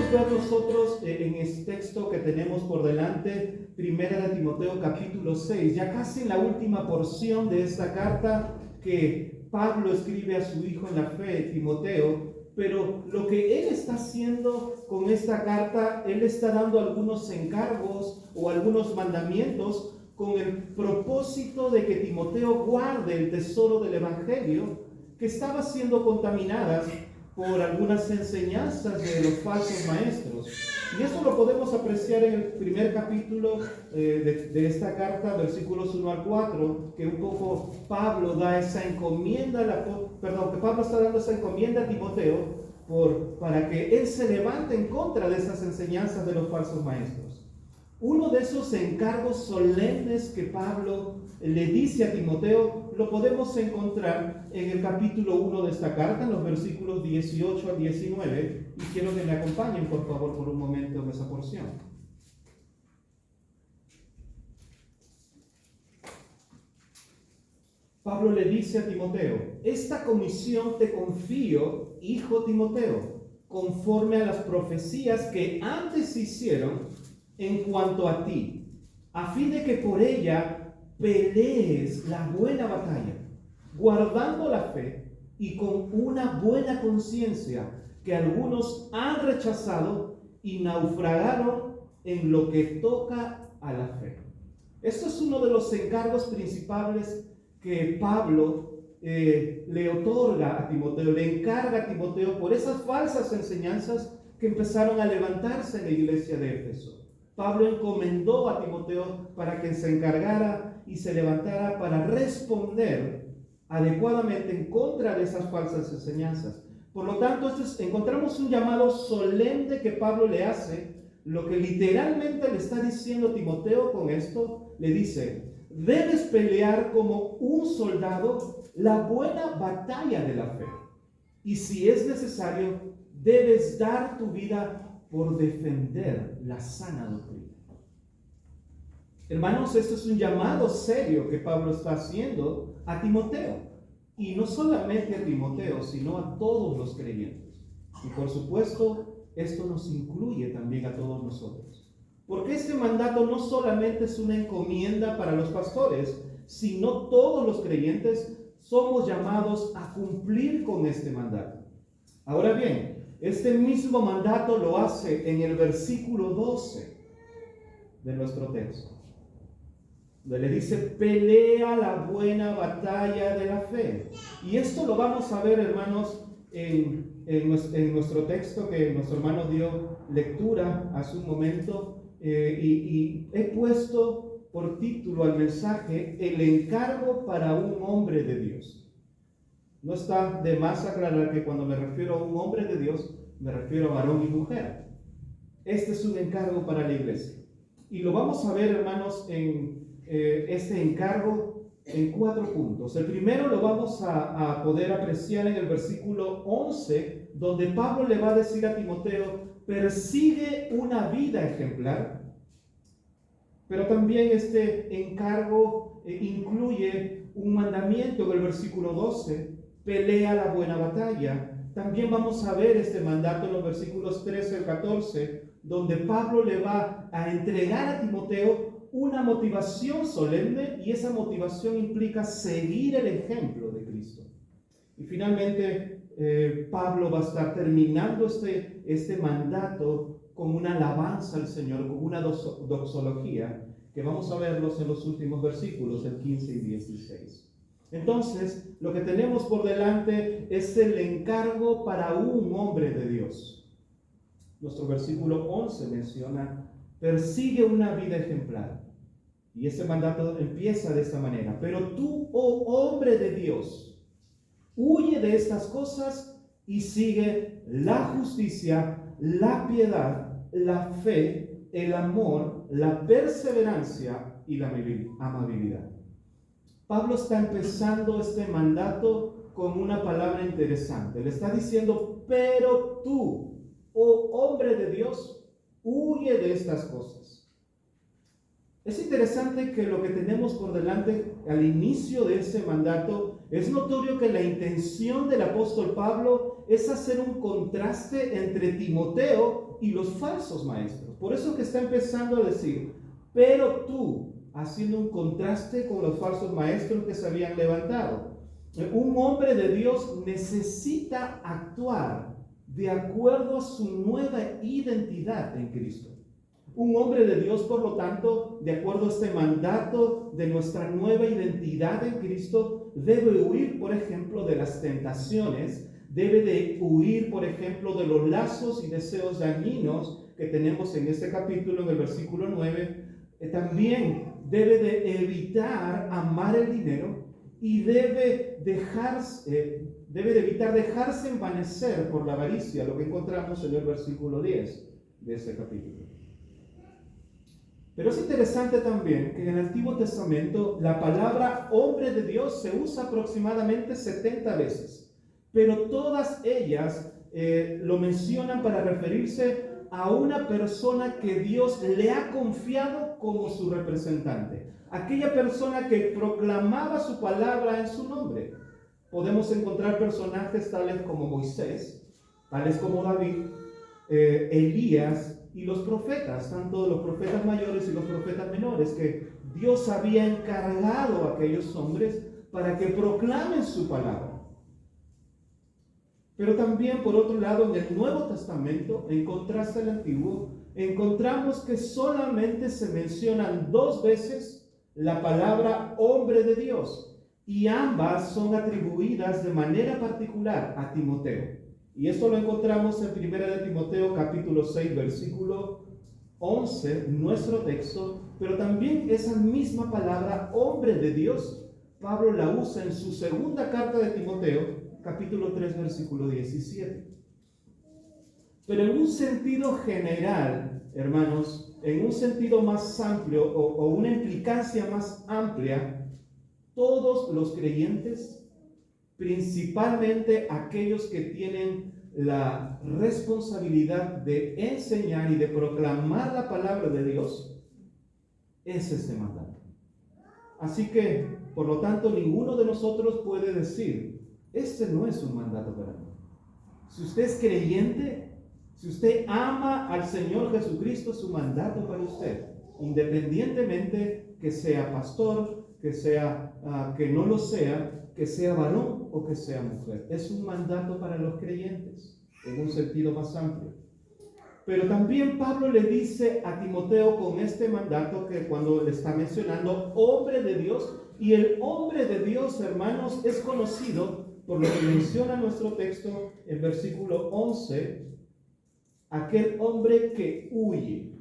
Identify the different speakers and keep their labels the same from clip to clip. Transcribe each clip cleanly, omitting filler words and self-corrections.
Speaker 1: podemos ver nosotros en este texto que tenemos por delante, Primera de Timoteo capítulo 6, ya casi en la última porción de esta carta que Pablo escribe a su hijo en la fe, Timoteo, pero lo que él está haciendo con esta carta, él está dando algunos encargos o algunos mandamientos con el propósito de que Timoteo guarde el tesoro del Evangelio que estaba siendo contaminadas por algunas enseñanzas de los falsos maestros. Y eso lo podemos apreciar en el primer capítulo de esta carta, versículos 1 al 4, que un poco Pablo da esa encomienda, que Pablo está dando esa encomienda a Timoteo para que él se levante en contra de esas enseñanzas de los falsos maestros. Uno de esos encargos solemnes que Pablo le dice a Timoteo lo podemos encontrar en el capítulo 1 de esta carta, en los versículos 18 al 19, y quiero que me acompañen por favor por un momento en esa porción. Pablo le dice a Timoteo: esta comisión te confío, hijo Timoteo, conforme a las profecías que antes se hicieron en cuanto a ti, a fin de que por ella pelees la buena batalla, guardando la fe y con una buena conciencia, que algunos han rechazado y naufragaron en lo que toca a la fe. Esto es uno de los encargos principales que Pablo le otorga a Timoteo, le encarga a Timoteo por esas falsas enseñanzas que empezaron a levantarse en la iglesia de Éfeso. Pablo encomendó a Timoteo para que se encargara y se levantara para responder adecuadamente en contra de esas falsas enseñanzas. Por lo tanto, encontramos un llamado solemne que Pablo le hace. Lo que literalmente le está diciendo Timoteo con esto, le dice: debes pelear como un soldado la buena batalla de la fe. Y si es necesario, debes dar tu vida por defender la sana doctrina. Hermanos, esto es un llamado serio que Pablo está haciendo a Timoteo. Y no solamente a Timoteo, sino a todos los creyentes. Y por supuesto, esto nos incluye también a todos nosotros. Porque este mandato no solamente es una encomienda para los pastores, sino todos los creyentes somos llamados a cumplir con este mandato. Ahora bien, este mismo mandato lo hace en el versículo 12 de nuestro texto, donde le dice: pelea la buena batalla de la fe. Y esto lo vamos a ver, hermanos, en nuestro texto que nuestro hermano dio lectura hace un momento, y he puesto por título al mensaje: el encargo para un hombre de Dios. No está de más aclarar que cuando me refiero a un hombre de Dios, me refiero a varón y mujer. Este es un encargo para la iglesia. Y lo vamos a ver, hermanos, en este encargo en 4 puntos. El primero lo vamos a poder apreciar en el versículo 11, donde Pablo le va a decir a Timoteo: persigue una vida ejemplar. Pero también este encargo incluye un mandamiento en el versículo 12: pelea la buena batalla. También vamos a ver este mandato en los versículos 13 al 14, donde Pablo le va a entregar a Timoteo una motivación solemne, y esa motivación implica seguir el ejemplo de Cristo. Y finalmente Pablo va a estar terminando este mandato con una alabanza al Señor, con una doxología, que vamos a verlos en los últimos versículos, el 15 y 16. Entonces, lo que tenemos por delante es el encargo para un hombre de Dios. Nuestro versículo 11 menciona: persigue una vida ejemplar. Y ese mandato empieza de esta manera: pero tú, oh hombre de Dios, huye de estas cosas y sigue la justicia, la piedad, la fe, el amor, la perseverancia y la amabilidad. Pablo está empezando este mandato con una palabra interesante. Le está diciendo: pero tú, oh hombre de Dios, huye de estas cosas. Es interesante que lo que tenemos por delante al inicio de ese mandato, es notorio que la intención del apóstol Pablo es hacer un contraste entre Timoteo y los falsos maestros. Por eso que está empezando a decir, pero tú, haciendo un contraste con los falsos maestros que se habían levantado. Un hombre de Dios necesita actuar de acuerdo a su nueva identidad en Cristo. Un hombre de Dios, por lo tanto, de acuerdo a este mandato de nuestra nueva identidad en Cristo, debe huir, por ejemplo, de las tentaciones, debe de huir, por ejemplo, de los lazos y deseos dañinos que tenemos en este capítulo, en el versículo 9. También debe de evitar amar el dinero y debe de evitar dejarse envanecer por la avaricia, lo que encontramos en el versículo 10 de este capítulo. Pero es interesante también que en el Antiguo Testamento la palabra hombre de Dios se usa aproximadamente 70 veces, pero todas ellas lo mencionan para referirse a una persona que Dios le ha confiado como su representante, aquella persona que proclamaba su palabra en su nombre. Podemos encontrar personajes tales como Moisés, tales como David, Elías y los profetas, tanto los profetas mayores y los profetas menores, que Dios había encargado a aquellos hombres para que proclamen su palabra. Pero también, por otro lado, en el Nuevo Testamento, en contraste al Antiguo, encontramos que solamente se mencionan 2 veces la palabra hombre de Dios, y ambas son atribuidas de manera particular a Timoteo. Y esto lo encontramos en 1 de Timoteo capítulo 6, versículo 11, nuestro texto, pero también esa misma palabra hombre de Dios, Pablo la usa en su segunda carta de Timoteo, capítulo 3, versículo 17. Pero en un sentido general, hermanos, en un sentido más amplio o una implicancia más amplia, todos los creyentes, principalmente aquellos que tienen la responsabilidad de enseñar y de proclamar la palabra de Dios, es este mandato. Así que, por lo tanto, ninguno de nosotros puede decir, este no es un mandato para mí. Si usted es creyente, si usted ama al Señor Jesucristo, es un mandato para usted, independientemente que sea pastor, que no lo sea, que sea varón o que sea mujer. Es un mandato para los creyentes, en un sentido más amplio. Pero también Pablo le dice a Timoteo con este mandato que cuando le está mencionando hombre de Dios, y el hombre de Dios, hermanos, es conocido por lo que menciona nuestro texto en versículo 11, aquel hombre que huye.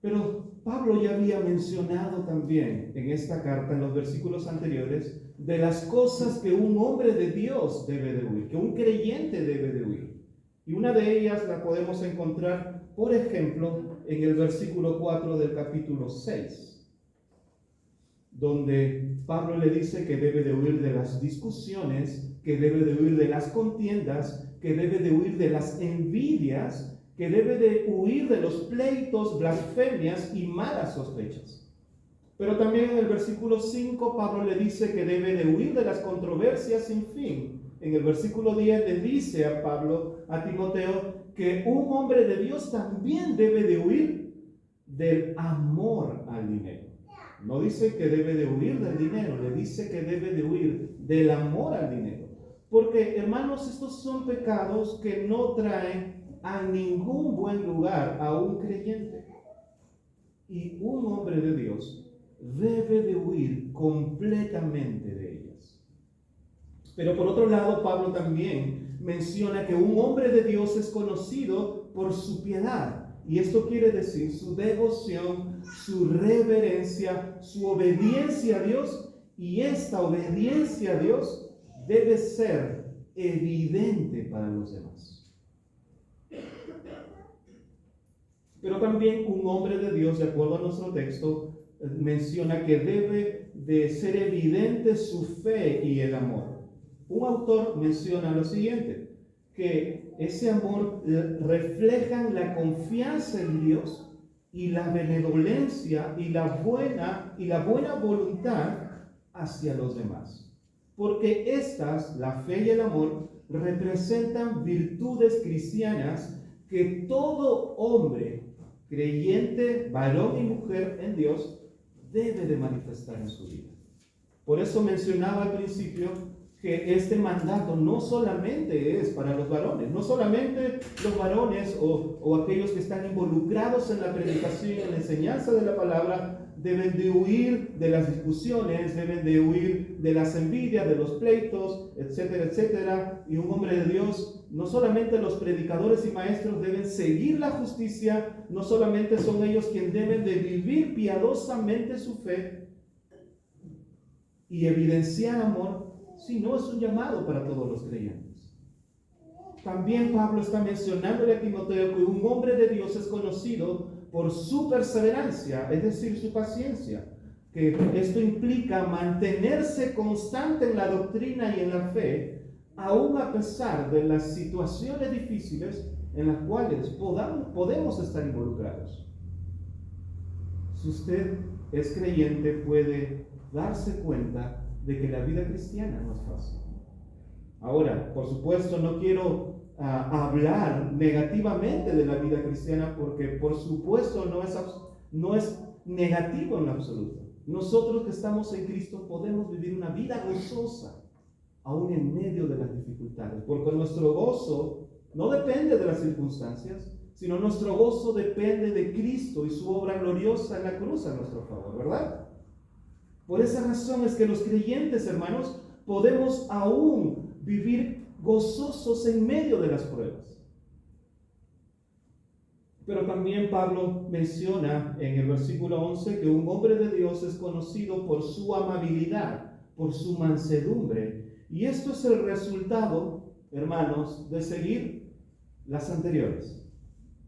Speaker 1: Pero Pablo ya había mencionado también en esta carta, en los versículos anteriores, de las cosas que un hombre de Dios debe de huir, que un creyente debe de huir. Y una de ellas la podemos encontrar, por ejemplo, en el versículo 4 del capítulo 6, donde Pablo le dice que debe de huir de las discusiones, que debe de huir de las contiendas, que debe de huir de las envidias, que debe de huir de los pleitos, blasfemias y malas sospechas. Pero también en el versículo 5 Pablo le dice que debe de huir de las controversias sin fin. En el versículo 10 le dice a Pablo, a Timoteo, que un hombre de Dios también debe de huir del amor al dinero. No dice que debe de huir del dinero, le dice que debe de huir del amor al dinero. Porque, hermanos, estos son pecados que no traen a ningún buen lugar a un creyente. Y un hombre de Dios debe de huir completamente de ellas. Pero por otro lado, Pablo también menciona que un hombre de Dios es conocido por su piedad. Y esto quiere decir su devoción, su reverencia, su obediencia a Dios. Y esta obediencia a Dios debe ser evidente para los demás. Pero también un hombre de Dios, de acuerdo a nuestro texto, menciona que debe de ser evidente su fe y el amor. Un autor menciona lo siguiente, que ese amor refleja la confianza en Dios y la benevolencia y la buena voluntad hacia los demás. porque estas, la fe y el amor, representan virtudes cristianas que todo hombre creyente, varón y mujer en Dios, debe de manifestar en su vida. Por eso mencionaba al principio que este mandato no solamente es para los varones, no solamente los varones o aquellos que están involucrados en la predicación y en la enseñanza de la palabra deben de huir de las discusiones, deben de huir de las envidias, de los pleitos, etcétera, etcétera. Y un hombre de Dios, no solamente los predicadores y maestros deben seguir la justicia, no solamente son ellos quienes deben de vivir piadosamente su fe y evidenciar amor, sino es un llamado para todos los creyentes. También Pablo está mencionándole a Timoteo que un hombre de Dios es conocido por su perseverancia, es decir, su paciencia, que esto implica mantenerse constante en la doctrina y en la fe, aun a pesar de las situaciones difíciles en las cuales podemos estar involucrados. Si usted es creyente, puede darse cuenta de que la vida cristiana no es fácil. Ahora, por supuesto, no quiero hablar negativamente de la vida cristiana, porque por supuesto no es negativo en lo absoluto. Nosotros que estamos en Cristo podemos vivir una vida gozosa aún en medio de las dificultades, porque nuestro gozo no depende de las circunstancias, sino nuestro gozo depende de Cristo y su obra gloriosa en la cruz a nuestro favor, ¿verdad? Por esa razón es que los creyentes, hermanos, podemos aún vivir gozosos en medio de las pruebas. Pero también Pablo menciona en el versículo 11 que un hombre de Dios es conocido por su amabilidad, por su mansedumbre. Y esto es el resultado, hermanos, de seguir las anteriores.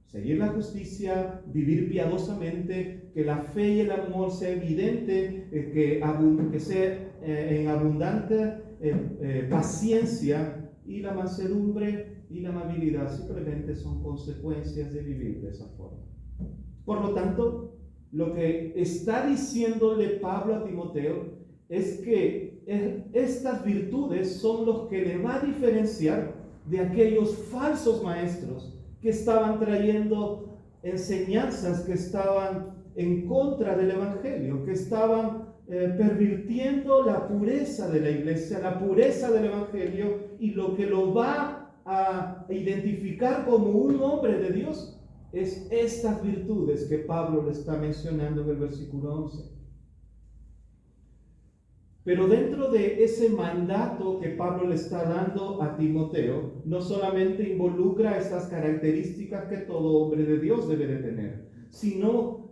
Speaker 1: Seguir la justicia, vivir piadosamente, que la fe y el amor sea evidente, que sea en abundante paciencia, y la mansedumbre y la amabilidad simplemente son consecuencias de vivir de esa forma. Por lo tanto, lo que está diciéndole Pablo a Timoteo es que estas virtudes son los que le va a diferenciar de aquellos falsos maestros que estaban trayendo enseñanzas que estaban en contra del Evangelio, que estaban pervirtiendo la pureza de la iglesia, la pureza del Evangelio, y lo que lo va a identificar como un hombre de Dios es estas virtudes que Pablo le está mencionando en el versículo 11. Pero dentro de ese mandato que Pablo le está dando a Timoteo, no solamente involucra estas características que todo hombre de Dios debe de tener, sino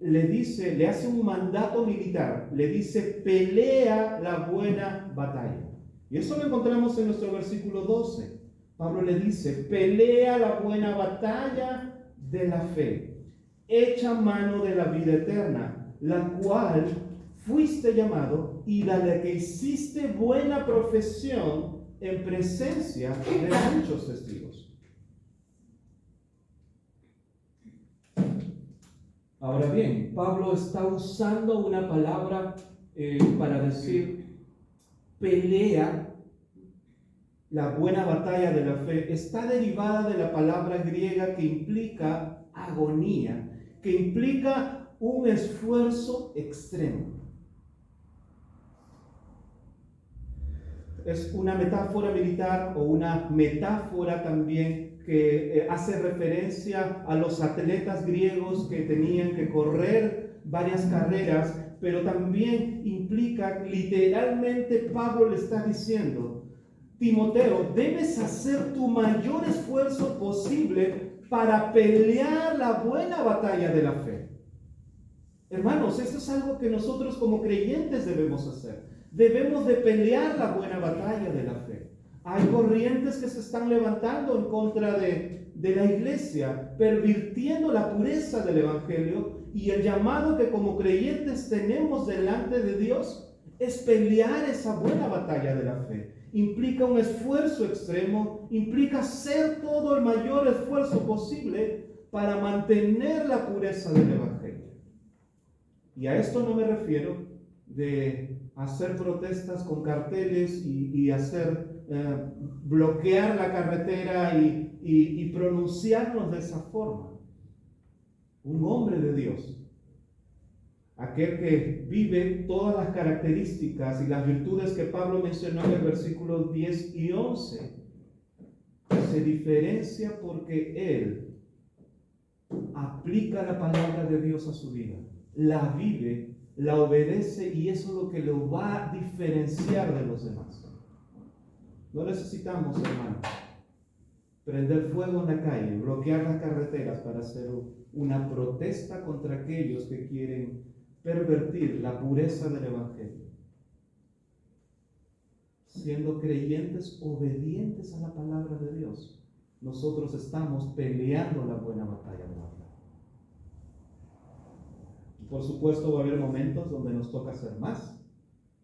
Speaker 1: le hace un mandato militar, le dice: pelea la buena batalla. Y eso lo encontramos en nuestro versículo 12. Pablo le dice: pelea la buena batalla de la fe, echa mano de la vida eterna, la cual fuiste llamado y de la que hiciste buena profesión en presencia de muchos testigos. Ahora bien, Pablo está usando una palabra para decir pelea la buena batalla de la fe. Está derivada de la palabra griega que implica agonía, que implica un esfuerzo extremo. Es una metáfora militar o una metáfora también que hace referencia a los atletas griegos que tenían que correr varias carreras, pero también implica, literalmente Pablo le está diciendo: Timoteo, debes hacer tu mayor esfuerzo posible para pelear la buena batalla de la fe. Hermanos, esto es algo que nosotros como creyentes debemos hacer. Debemos de pelear la buena batalla de la fe. Hay corrientes que se están levantando en contra de la iglesia, pervirtiendo la pureza del Evangelio, y el llamado que como creyentes tenemos delante de Dios es pelear esa buena batalla de la fe. Implica un esfuerzo extremo, implica hacer todo el mayor esfuerzo posible para mantener la pureza del Evangelio. Y a esto no me refiero de hacer protestas con carteles y hacer bloquear la carretera y pronunciarnos de esa forma. Un hombre de Dios, aquel que vive todas las características y las virtudes que Pablo mencionó en el versículo 10 y 11, se diferencia porque él aplica la palabra de Dios a su vida, la vive, la obedece, y eso es lo que lo va a diferenciar de los demás. No necesitamos, hermanos, prender fuego en la calle, bloquear las carreteras para hacer una protesta contra aquellos que quieren pervertir la pureza del Evangelio. Siendo creyentes obedientes a la palabra de Dios, nosotros estamos peleando la buena batalla de la fe. Por supuesto va a haber momentos donde nos toca hacer más,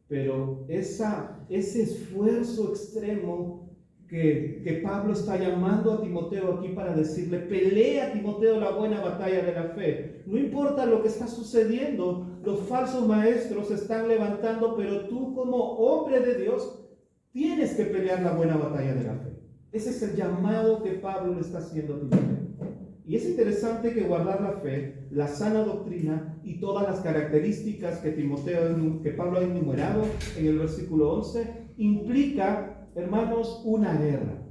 Speaker 1: pero ese esfuerzo extremo que Pablo está llamando a Timoteo aquí para decirle: pelea, Timoteo, la buena batalla de la fe. No importa lo que está sucediendo, los falsos maestros se están levantando, pero tú como hombre de Dios tienes que pelear la buena batalla de la fe. Ese es el llamado que Pablo le está haciendo a Timoteo. Y es interesante que guardar la fe, la sana doctrina y todas las características que Pablo ha enumerado en el versículo 11 implica, hermanos, una guerra.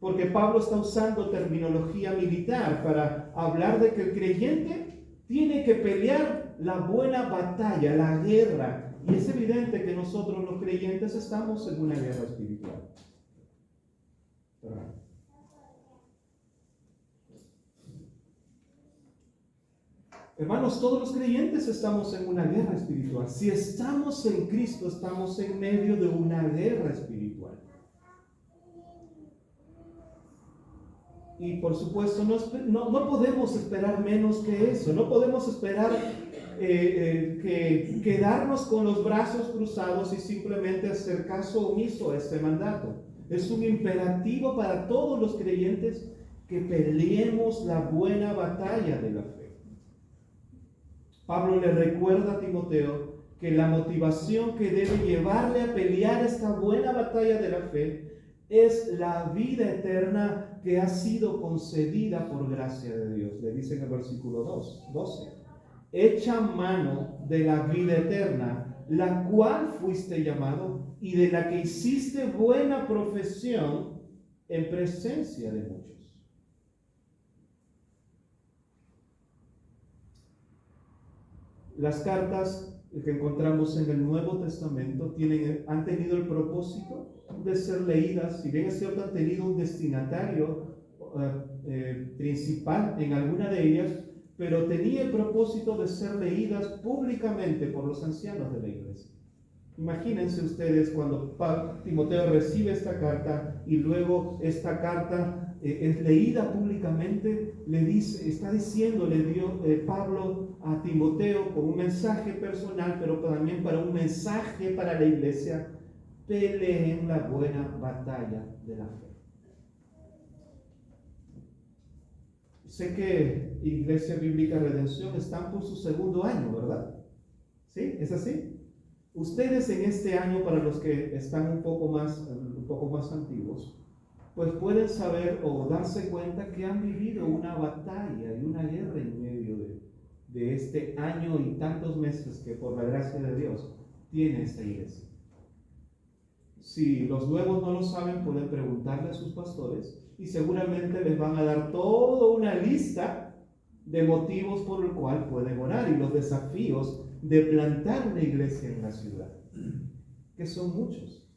Speaker 1: Porque Pablo está usando terminología militar para hablar de que el creyente tiene que pelear la buena batalla, la guerra. Y es evidente que nosotros los creyentes estamos en una guerra espiritual. Hermanos, todos los creyentes estamos en una guerra espiritual. Si estamos en Cristo, estamos en medio de una guerra espiritual. Y por supuesto, no podemos esperar menos que eso. No podemos esperar que quedarnos con los brazos cruzados y simplemente hacer caso omiso a este mandato. Es un imperativo para todos los creyentes que peleemos la buena batalla de la fe. Pablo le recuerda a Timoteo que la motivación que debe llevarle a pelear esta buena batalla de la fe es la vida eterna que ha sido concedida por gracia de Dios. Le dice en el versículo 12: echa mano de la vida eterna, la cual fuiste llamado y de la que hiciste buena profesión en presencia de muchos. Las cartas que encontramos en el Nuevo Testamento han tenido el propósito de ser leídas. Si bien es cierto, han tenido un destinatario principal en alguna de ellas, pero tenía el propósito de ser leídas públicamente por los ancianos de la iglesia. Imagínense ustedes cuando Timoteo recibe esta carta y luego esta carta es leída públicamente, está diciéndole Pablo a Timoteo con un mensaje personal, pero también para un mensaje para la iglesia: peleen la buena batalla de la fe. Sé que Iglesia Bíblica Redención están por su segundo año, ¿verdad? ¿Sí? ¿Es así? Ustedes en este año, para los que están un poco más antiguos, pues pueden saber o darse cuenta que han vivido una batalla y una guerra en medio de este año y tantos meses que por la gracia de Dios tiene esta iglesia. Si los nuevos no lo saben, pueden preguntarle a sus pastores y seguramente les van a dar toda una lista de motivos por el cual pueden orar y los desafíos de plantar una iglesia en la ciudad, que son muchos,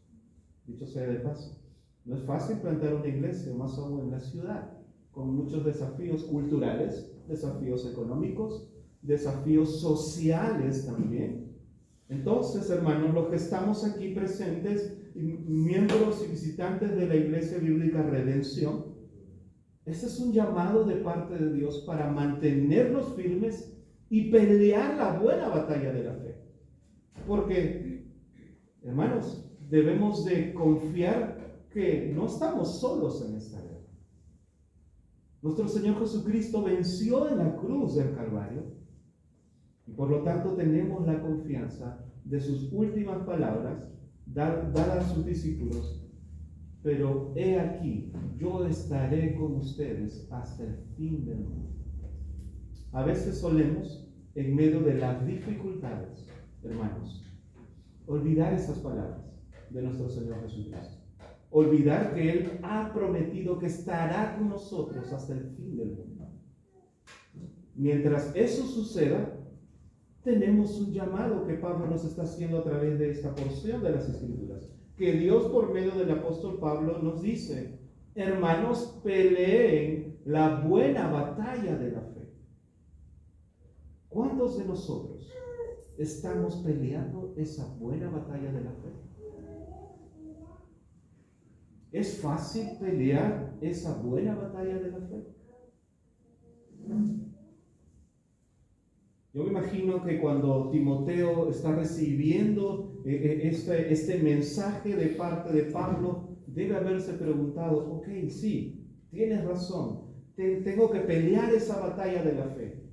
Speaker 1: dicho sea de paso. No es fácil plantar una iglesia, más aún en la ciudad, con muchos desafíos culturales, desafíos económicos, desafíos sociales también. Entonces, hermanos, los que estamos aquí presentes, miembros y visitantes de la Iglesia Bíblica Redención, este es un llamado de parte de Dios para mantenernos firmes y pelear la buena batalla de la fe. Porque, hermanos, debemos de confiar que no estamos solos en esta guerra. Nuestro Señor Jesucristo venció en la cruz del Calvario Y por lo tanto tenemos la confianza de sus últimas palabras dadas a sus discípulos. Pero he aquí, yo estaré con ustedes hasta el fin del mundo. A veces solemos, en medio de las dificultades, hermanos, olvidar esas palabras de nuestro Señor Jesucristo. Olvidar que Él ha prometido que estará con nosotros hasta el fin del mundo. Mientras eso suceda, tenemos un llamado que Pablo nos está haciendo a través de esta porción de las Escrituras. Que Dios, por medio del apóstol Pablo, nos dice: hermanos, peleen la buena batalla de la fe. ¿Cuántos de nosotros estamos peleando esa buena batalla de la fe? ¿Es fácil pelear esa buena batalla de la fe? Yo me imagino que cuando Timoteo está recibiendo este mensaje de parte de Pablo, debe haberse preguntado: ok, sí, tienes razón, tengo que pelear esa batalla de la fe.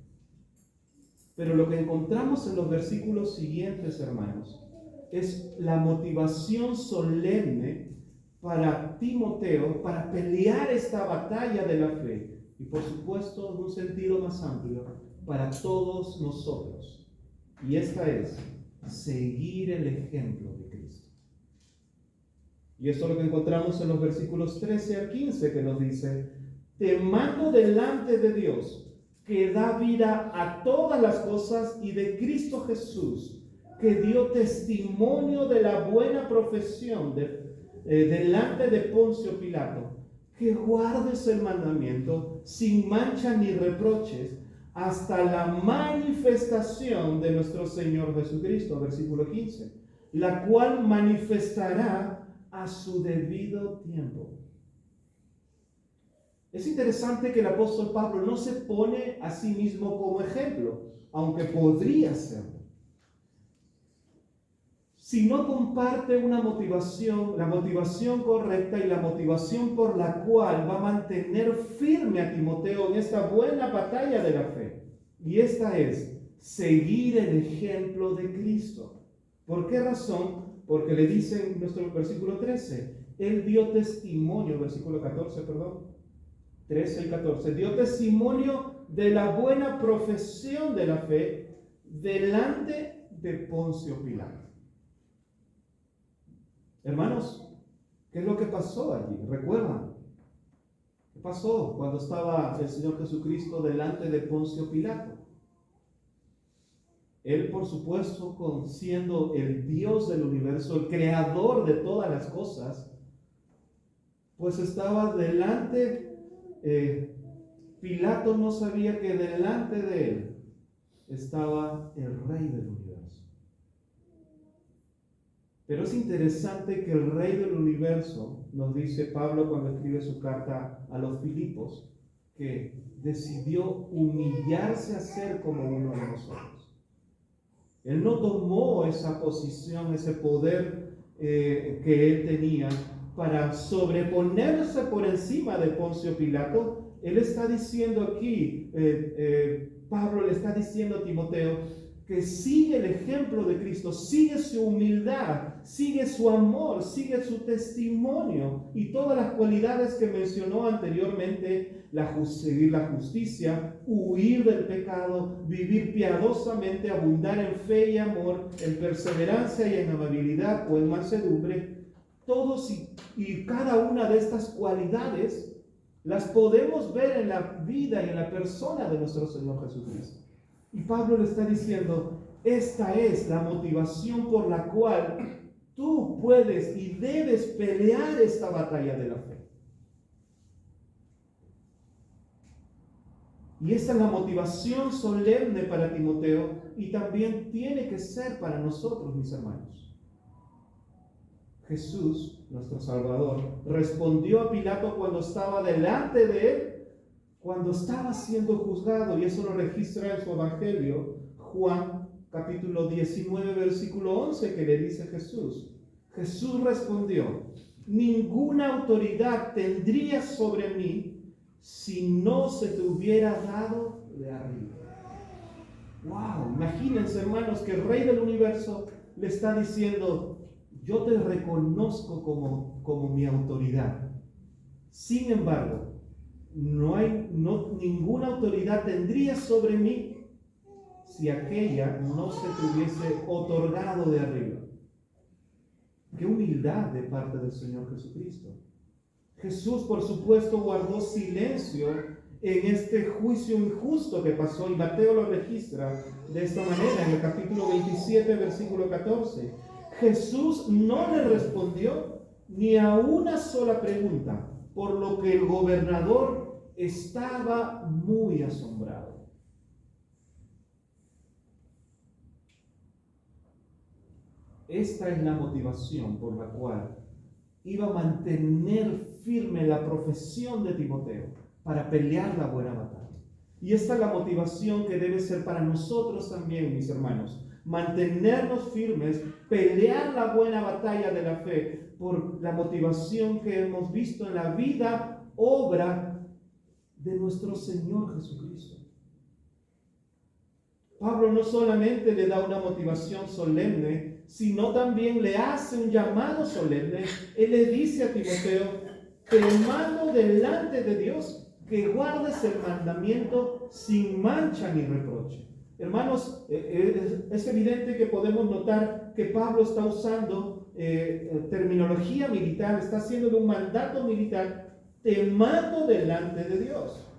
Speaker 1: Pero lo que encontramos en los versículos siguientes, hermanos, es la motivación solemne para Timoteo para pelear esta batalla de la fe. Y por supuesto, en un sentido más amplio, para todos nosotros. Y esta es seguir el ejemplo de Cristo. Y esto es lo que encontramos en los versículos 13 al 15, que nos dice: te mando delante de Dios, que da vida a todas las cosas, y de Cristo Jesús, que dio testimonio de la buena profesión delante de Poncio Pilato, que guardes el mandamiento sin mancha ni reproches hasta la manifestación de nuestro Señor Jesucristo, versículo 15, la cual manifestará a su debido tiempo. Es interesante que el apóstol Pablo no se pone a sí mismo como ejemplo, aunque podría serlo, sino comparte una motivación, la motivación correcta y la motivación por la cual va a mantener firme a Timoteo en esta buena batalla de la fe. Y esta es seguir el ejemplo de Cristo. ¿Por qué razón? Porque le dice en nuestro versículo 13, él dio testimonio, versículo 14, perdón, 13 y 14, dio testimonio de la buena profesión de la fe delante de Poncio Pilato. Hermanos, ¿qué es lo que pasó allí? ¿Recuerdan? ¿Qué pasó cuando estaba el Señor Jesucristo delante de Poncio Pilato? Él, por supuesto, siendo el Dios del universo, el creador de todas las cosas, pues estaba delante. Pilato no sabía que delante de él estaba el Rey del universo. Pero es interesante que el Rey del universo, nos dice Pablo cuando escribe su carta a los Filipos, que decidió humillarse a ser como uno de nosotros. Él no tomó esa posición, ese poder que él tenía para sobreponerse por encima de Poncio Pilato. Él está diciendo aquí, Pablo le está diciendo a Timoteo, que sigue el ejemplo de Cristo, sigue su humildad, sigue su amor, sigue su testimonio y todas las cualidades que mencionó anteriormente: seguir la justicia, huir del pecado, vivir piadosamente, abundar en fe y amor, en perseverancia y en amabilidad o en mansedumbre. Todos y cada una de estas cualidades las podemos ver en la vida y en la persona de nuestro Señor Jesucristo. Y Pablo le está diciendo: esta es la motivación por la cual tú puedes y debes pelear esta batalla de la fe. Y esta es la motivación solemne para Timoteo y también tiene que ser para nosotros, mis hermanos. Jesús, nuestro Salvador, respondió a Pilato cuando estaba delante de él, cuando estaba siendo juzgado, y eso lo registra en su Evangelio, Juan capítulo 19, versículo 11, que le dice Jesús. Jesús respondió: ninguna autoridad tendría sobre mí si no se te hubiera dado de arriba. Wow, imagínense, hermanos, que el Rey del universo le está diciendo: yo te reconozco como mi autoridad. Sin embargo, ninguna autoridad tendría sobre mí si aquella no se te hubiese otorgado de arriba. Qué humildad de parte del Señor Jesucristo. Jesús, por supuesto, guardó silencio en este juicio injusto que pasó, y Mateo lo registra de esta manera en el capítulo 27, versículo 14. Jesús no le respondió ni a una sola pregunta, por lo que el gobernador estaba muy asombrado. Esta es la motivación por la cual iba a mantener firme la profesión de Timoteo para pelear la buena batalla. Y esta es la motivación que debe ser para nosotros también, mis hermanos. Mantenernos firmes, pelear la buena batalla de la fe por la motivación que hemos visto en la vida, obra de nuestro Señor Jesucristo. Pablo no solamente le da una motivación solemne, sino también le hace un llamado solemne. Él le dice a Timoteo: te mando delante de Dios que guardes el mandamiento sin mancha ni reproche. Hermanos, es evidente que podemos notar que Pablo está usando terminología militar, está haciéndole un mandato militar: te mando delante de Dios.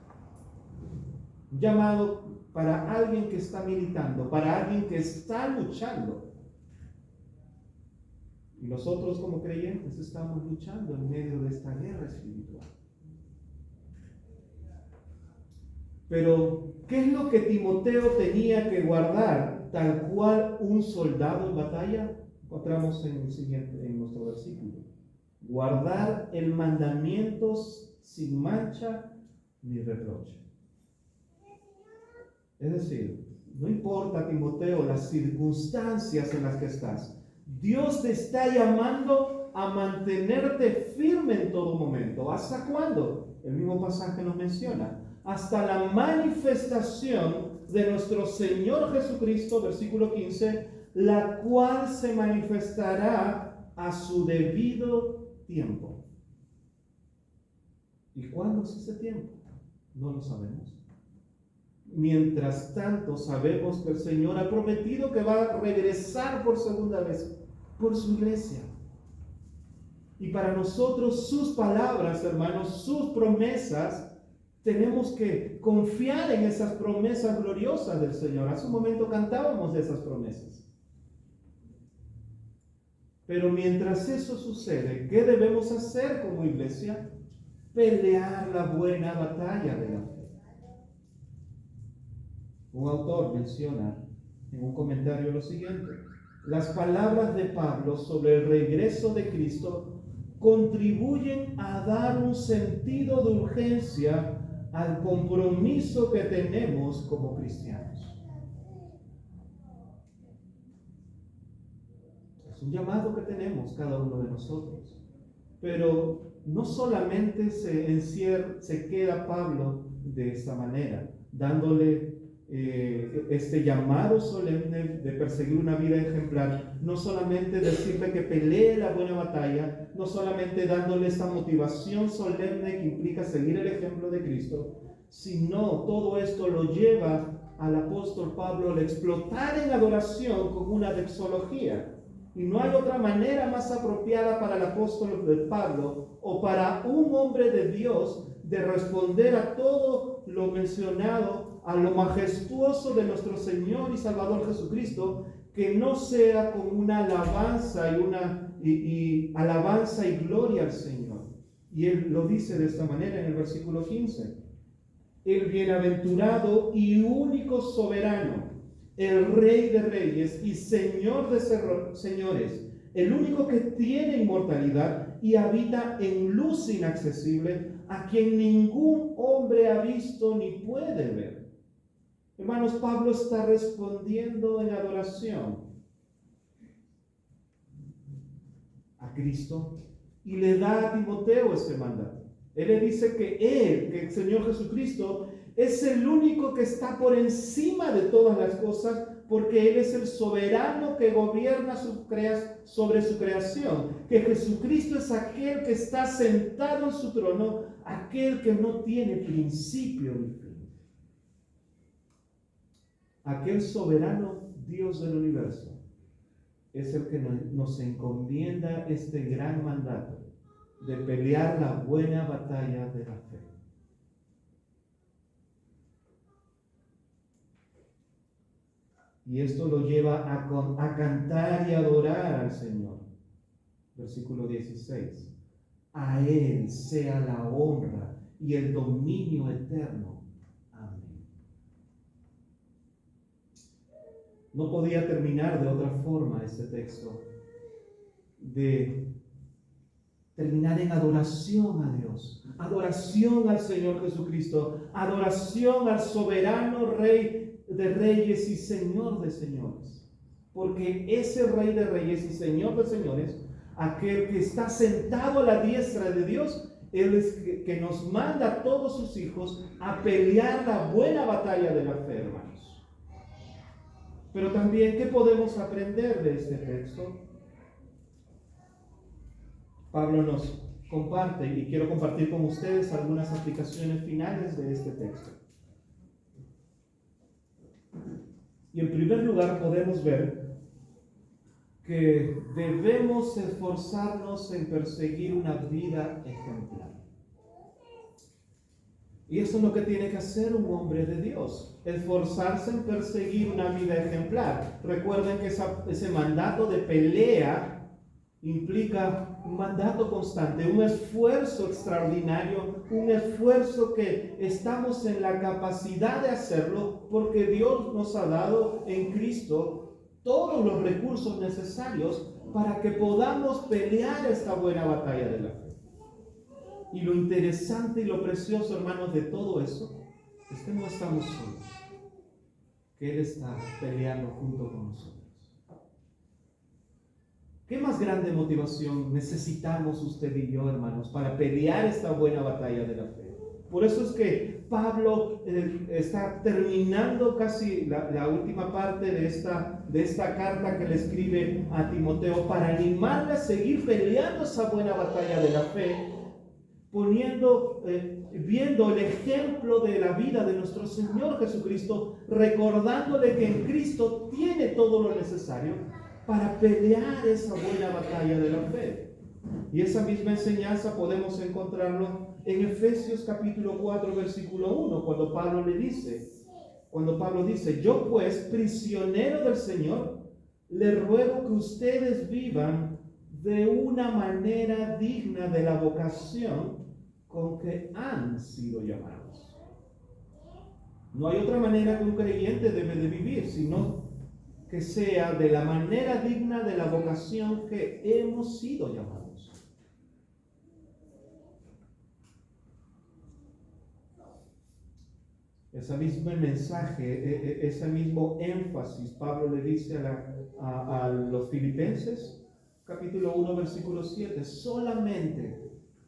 Speaker 1: Un llamado para alguien que está militando, para alguien que está luchando. Y nosotros como creyentes estamos luchando en medio de esta guerra espiritual. Pero, ¿qué es lo que Timoteo tenía que guardar tal cual un soldado en batalla? Encontramos en nuestro versículo. Guardar el mandamiento sin mancha ni reproche. Es decir, no importa, Timoteo, las circunstancias en las que estás. Dios te está llamando a mantenerte firme en todo momento. ¿Hasta cuándo? El mismo pasaje nos menciona: hasta la manifestación de nuestro Señor Jesucristo, versículo 15, la cual se manifestará a su debido tiempo. ¿Y cuándo es ese tiempo? No lo sabemos. Mientras tanto, sabemos que el Señor ha prometido que va a regresar por segunda vez por su iglesia. Y para nosotros, sus palabras, hermanos, sus promesas, tenemos que confiar en esas promesas gloriosas del Señor. Hace un momento cantábamos de esas promesas. Pero mientras eso sucede, ¿qué debemos hacer como iglesia? Pelear la buena batalla de la fe. Un autor menciona en un comentario lo siguiente: las palabras de Pablo sobre el regreso de Cristo contribuyen a dar un sentido de urgencia al compromiso que tenemos como cristianos. Es un llamado que tenemos cada uno de nosotros. Pero no solamente se queda Pablo de esta manera, dándole este llamado solemne de perseguir una vida ejemplar, no solamente decirle que pelee la buena batalla, no solamente dándole esta motivación solemne que implica seguir el ejemplo de Cristo, sino todo esto lo lleva al apóstol Pablo a explotar en adoración con una doxología. Y no hay otra manera más apropiada para el apóstol de Pablo o para un hombre de Dios de responder a todo lo mencionado, a lo majestuoso de nuestro Señor y Salvador Jesucristo, que no sea con una alabanza y alabanza y gloria al Señor. Y él lo dice de esta manera en el versículo 15: el bienaventurado y único soberano, el Rey de reyes y Señor de señores, el único que tiene inmortalidad y habita en luz inaccesible, a quien ningún hombre ha visto ni puede ver. Hermanos, Pablo está respondiendo en adoración a Cristo y le da a Timoteo este mandato. Él le dice que el Señor Jesucristo, Es el único que está por encima de todas las cosas, porque Él es el soberano que gobierna sobre su creación. Que Jesucristo es aquel que está sentado en su trono, aquel que no tiene principio ni fin. Aquel soberano Dios del universo es el que nos encomienda este gran mandato de pelear la buena batalla de la fe. Y esto lo lleva a cantar y adorar al Señor. Versículo 16. A Él sea la honra y el dominio eterno. Amén. No podía terminar de otra forma este texto, de terminar en adoración a Dios, adoración al Señor Jesucristo, adoración al soberano Rey de reyes y Señor de señores. Porque ese Rey de reyes y Señor de señores, aquel que está sentado a la diestra de Dios, Él es que nos manda a todos sus hijos a pelear la buena batalla de la fe, hermanos. Pero también, ¿qué podemos aprender de este texto? Pablo nos comparte, y quiero compartir con ustedes algunas aplicaciones finales de este texto. Y en primer lugar podemos ver que debemos esforzarnos en perseguir una vida ejemplar. Y eso es lo que tiene que hacer un hombre de Dios, esforzarse en perseguir una vida ejemplar. Recuerden que ese mandato de pelea implica un mandato constante, un esfuerzo extraordinario, un esfuerzo que estamos en la capacidad de hacerlo porque Dios nos ha dado en Cristo todos los recursos necesarios para que podamos pelear esta buena batalla de la fe. Y lo interesante y lo precioso, hermanos, de todo eso es que no estamos solos, que Él está peleando junto con nosotros. ¿Qué más grande motivación necesitamos usted y yo, hermanos, para pelear esta buena batalla de la fe? Por eso es que Pablo está terminando casi la última parte de esta carta que le escribe a Timoteo para animarle a seguir peleando esa buena batalla de la fe, viendo el ejemplo de la vida de nuestro Señor Jesucristo, recordándole que en Cristo tiene todo lo necesario para pelear esa buena batalla de la fe. Y esa misma enseñanza podemos encontrarlo en Efesios capítulo 4, versículo 1, cuando Pablo dice, yo pues, prisionero del Señor, le ruego que ustedes vivan de una manera digna de la vocación con que han sido llamados. No hay otra manera que un creyente debe de vivir, sino que sea de la manera digna de la vocación que hemos sido llamados. Ese mismo mensaje, ese mismo énfasis, Pablo le dice a los filipenses, capítulo 1, versículo 7, solamente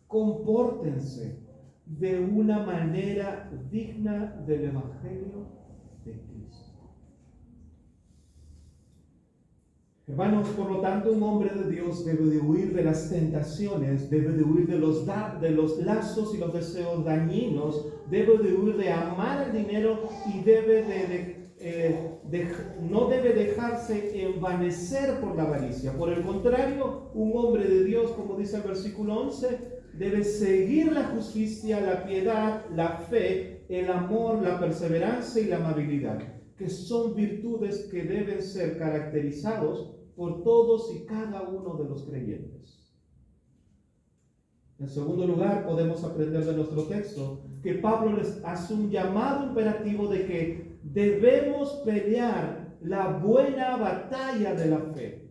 Speaker 1: compórtense de una manera digna del Evangelio de Cristo. Hermanos, por lo tanto, un hombre de Dios debe de huir de las tentaciones, debe de huir de los lazos y los deseos dañinos, debe de huir de amar el dinero y no debe dejarse envanecer por la avaricia. Por el contrario, un hombre de Dios, como dice el versículo 11, debe seguir la justicia, la piedad, la fe, el amor, la perseverancia y la amabilidad, que son virtudes que deben ser caracterizados por todos y cada uno de los creyentes. En segundo lugar, podemos aprender de nuestro texto que Pablo les hace un llamado imperativo de que debemos pelear la buena batalla de la fe.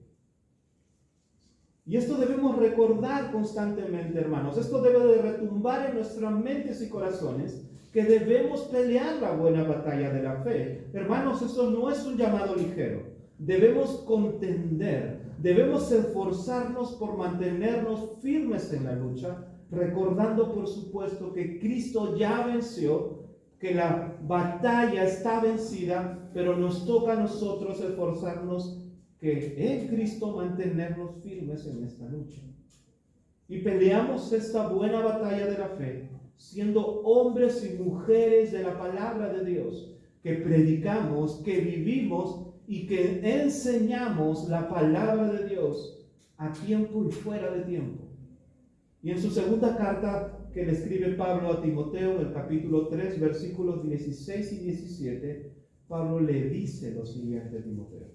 Speaker 1: Y esto debemos recordar constantemente, hermanos. Esto debe de retumbar en nuestras mentes y corazones, que debemos pelear la buena batalla de la fe. Hermanos, eso no es un llamado ligero. Debemos contender, debemos esforzarnos por mantenernos firmes en la lucha, recordando por supuesto que Cristo ya venció que la batalla está vencida, pero nos toca a nosotros esforzarnos que en Cristo mantenernos firmes en esta lucha. Y peleamos esta buena batalla de la fe, siendo hombres y mujeres de la palabra de Dios, que predicamos, que vivimos y que enseñamos la palabra de Dios a tiempo y fuera de tiempo. Y en su segunda carta que le escribe Pablo a Timoteo, en el capítulo 3, versículos 16 y 17, Pablo le dice lo siguiente a Timoteo: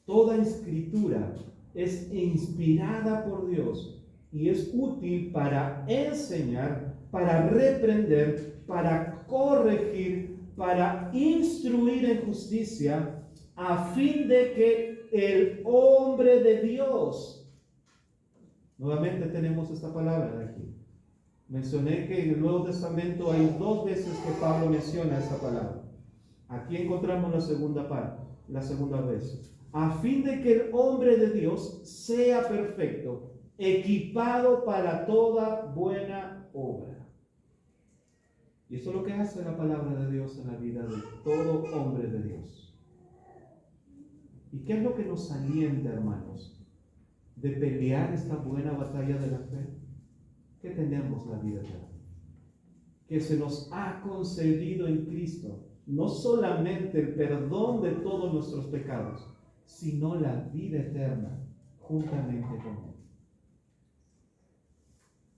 Speaker 1: toda escritura es inspirada por Dios y es útil para enseñar, para reprender, para corregir, para instruir en justicia, a fin de que el hombre de Dios, nuevamente tenemos esta palabra de aquí. Mencioné que en el Nuevo Testamento hay 2 veces que Pablo menciona esta palabra. Aquí encontramos la segunda parte, la segunda vez. A fin de que el hombre de Dios sea perfecto, equipado para toda buena obra. Y eso es lo que hace la palabra de Dios en la vida de todo hombre de Dios. ¿Y qué es lo que nos alienta, hermanos, de pelear esta buena batalla de la fe? Que tenemos la vida eterna, que se nos ha concedido en Cristo no solamente el perdón de todos nuestros pecados, sino la vida eterna juntamente con Él.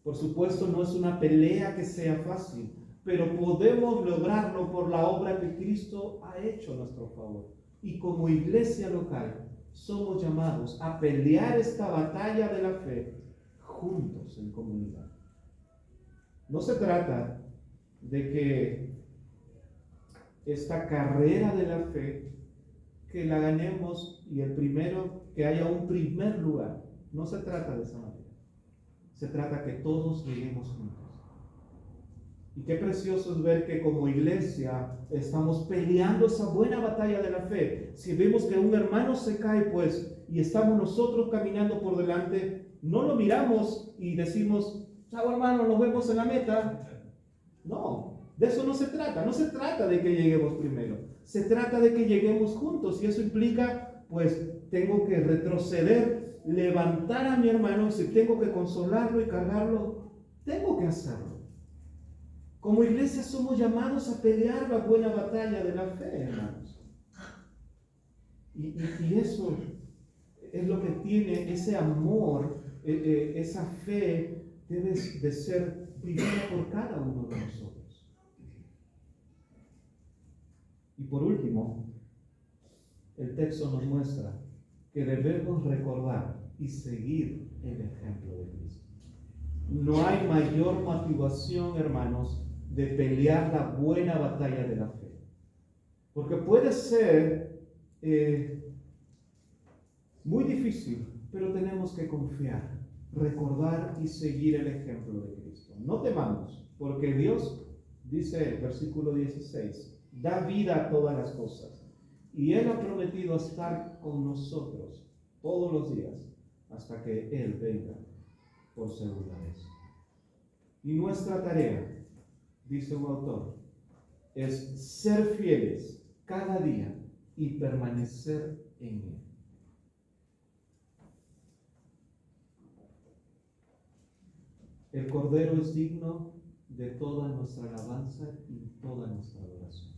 Speaker 1: Por supuesto, no es una pelea que sea fácil, pero podemos lograrlo por la obra que Cristo ha hecho a nuestro favor. Y como iglesia local, somos llamados a pelear esta batalla de la fe juntos en comunidad. No se trata de que esta carrera de la fe, que la ganemos y que haya un primer lugar. No se trata de esa manera. Se trata que todos lleguemos juntos. Y qué precioso es ver que como iglesia estamos peleando esa buena batalla de la fe. Si vemos que un hermano se cae, y estamos nosotros caminando por delante, no lo miramos y decimos: chao hermano, nos vemos en la meta. No, de eso no se trata. No se trata de que lleguemos primero. Se trata de que lleguemos juntos. Y eso implica, tengo que retroceder, levantar a mi hermano. Y si tengo que consolarlo y cargarlo, tengo que hacerlo. Como iglesia somos llamados a pelear la buena batalla de la fe, hermanos. Y eso es lo que tiene ese amor, esa fe debe de ser vivida por cada uno de nosotros. Y por último, el texto nos muestra que debemos recordar y seguir el ejemplo de Cristo. No hay mayor motivación, hermanos, de pelear la buena batalla de la fe. Porque puede ser muy difícil, pero tenemos que confiar, recordar y seguir el ejemplo de Cristo. No temamos, porque Dios, dice el versículo 16, da vida a todas las cosas. Y Él ha prometido estar con nosotros todos los días hasta que Él venga por segunda vez. Y nuestra tarea, dice un autor, es ser fieles cada día y permanecer en Él. El Cordero es digno de toda nuestra alabanza y toda nuestra adoración.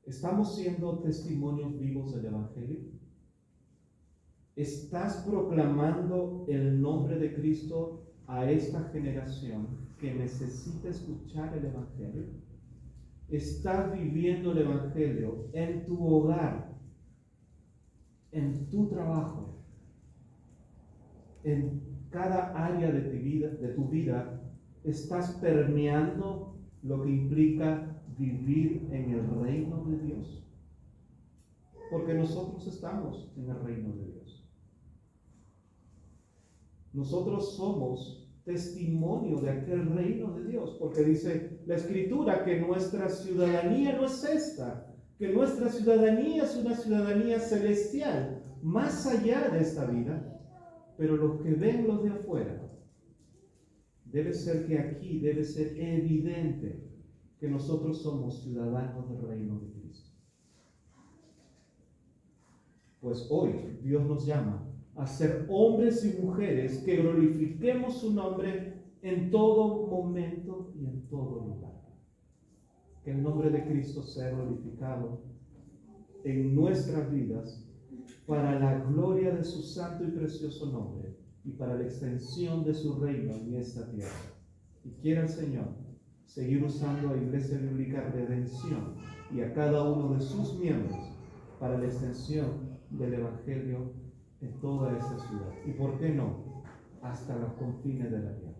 Speaker 1: ¿Estamos siendo testimonios vivos del Evangelio? ¿Estás proclamando el nombre de Cristo a esta generación que necesita escuchar el Evangelio? ¿Estás viviendo el Evangelio en tu hogar, en tu trabajo, en cada área de tu vida? ¿Estás permeando lo que implica vivir en el reino de Dios? Porque nosotros estamos en el reino de Dios. Nosotros somos testimonio de aquel reino de Dios, porque dice la Escritura que nuestra ciudadanía no es esta, que nuestra ciudadanía es una ciudadanía celestial, más allá de esta vida. Pero los que ven los de afuera debe ser que aquí debe ser evidente que nosotros somos ciudadanos del reino de Cristo. Pues hoy Dios nos llama a ser hombres y mujeres que glorifiquemos su nombre en todo momento y en todo lugar. Que el nombre de Cristo sea glorificado en nuestras vidas para la gloria de su santo y precioso nombre y para la extensión de su reino en esta tierra. Y quiera el Señor seguir usando a Iglesia Bíblica Redención y a cada uno de sus miembros para la extensión del Evangelio en toda esta ciudad. Y por qué no, hasta los confines de la tierra.